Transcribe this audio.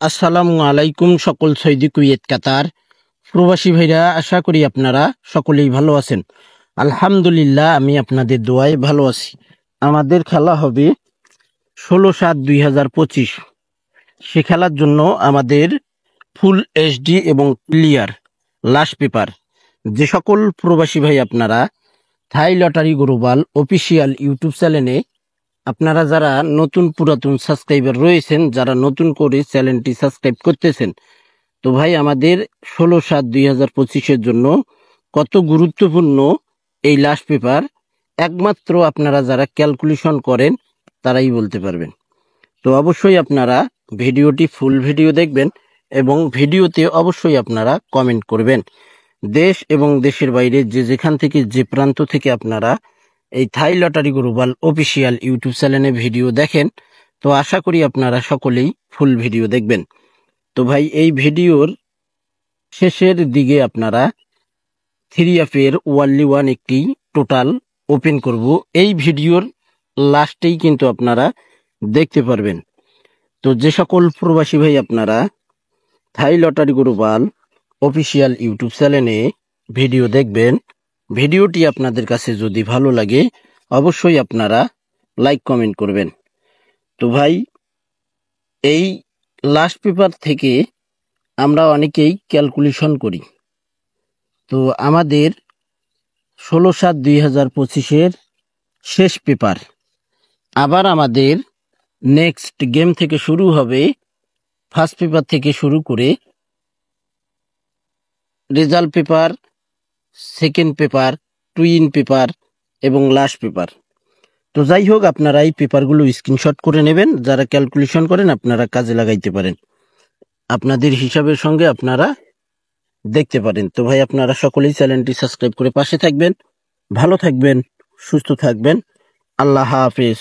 আসসালামু আলাইকুম সকল সৌদি কুয়েত কাতার প্রবাসী ভাইরা, আশা করি আপনারা সকলেই ভালো আছেন। আলহামদুলিল্লাহ, আমি আপনাদের দোয়ায় ভালো আছি। আমাদের খেলা হবে 16/7/2025। সে খেলার জন্য আমাদের ফুল এইচডি এবং ক্লিয়ার লাস্ট পেপার। যে সকল প্রবাসী ভাই আপনারা থাই লটারি গ্লোবাল অফিসিয়াল ইউটিউব চ্যানেলে আপনারা যারা নতুন পুরাতন সাবস্ক্রাইবার রয়েছেন, যারা নতুন করে চ্যানেলটি সাবস্ক্রাইব করতেছেন, তো ভাই আমাদের 16/7/2025 জন্য কত গুরুত্বপূর্ণ এই লাস্ট পেপার একমাত্র আপনারা যারা ক্যালকুলেশন করেন তারাই বলতে পারবেন। তো অবশ্যই আপনারা ভিডিওটি ফুল ভিডিও দেখবেন এবং ভিডিওতে অবশ্যই আপনারা কমেন্ট করবেন। দেশ এবং দেশের বাইরে যে যেখান থেকে যে প্রান্ত থেকে আপনারা এই থাই লটারি গ্লোবাল অফিসিয়াল ইউটিউব চ্যানেলে ভিডিও দেখেন, তো আশা করি আপনারা সকলেই ফুল ভিডিও দেখবেন। তো ভাই এই ভিডিওর শেষের দিকে আপনারা 3F-এর ওয়ানলি ওয়ান একটি টোটাল ওপেন করব। এই ভিডিওর লাস্টেই কিন্তু আপনারা দেখতে পারবেন। তো যে সকল প্রবাসী ভাই আপনারা থাই লটারি গ্লোবাল অফিসিয়াল ইউটিউব চ্যানেলে ভিডিও দেখবেন, ভিডিওটি আপনাদের কাছে যদি ভালো লাগে অবশ্যই আপনারা লাইক কমেন্ট করবেন। তো ভাই এই লাস্ট পেপার থেকে আমরা অনেকেই ক্যালকুলেশন করি। তো আমাদের 16/7/2025 শেষ পেপার। আবার আমাদের নেক্সট গেম থেকে শুরু হবে। ফার্স্ট পেপার থেকে শুরু করে result paper, second paper, twin paper এবং লাস্ট পেপার। তো যাই হোক, আপনারা এই পেপারগুলো স্ক্রিনশট করে নেবেন। যারা ক্যালকুলেশন করেন আপনারা কাজে লাগাইতে পারেন, আপনাদের হিসাবের সঙ্গে আপনারা দেখতে পারেন। তো ভাই আপনারা সকলেই চ্যানেলটি সাবস্ক্রাইব করে পাশে থাকবেন। ভালো থাকবেন, সুস্থ থাকবেন। আল্লাহ হাফেজ।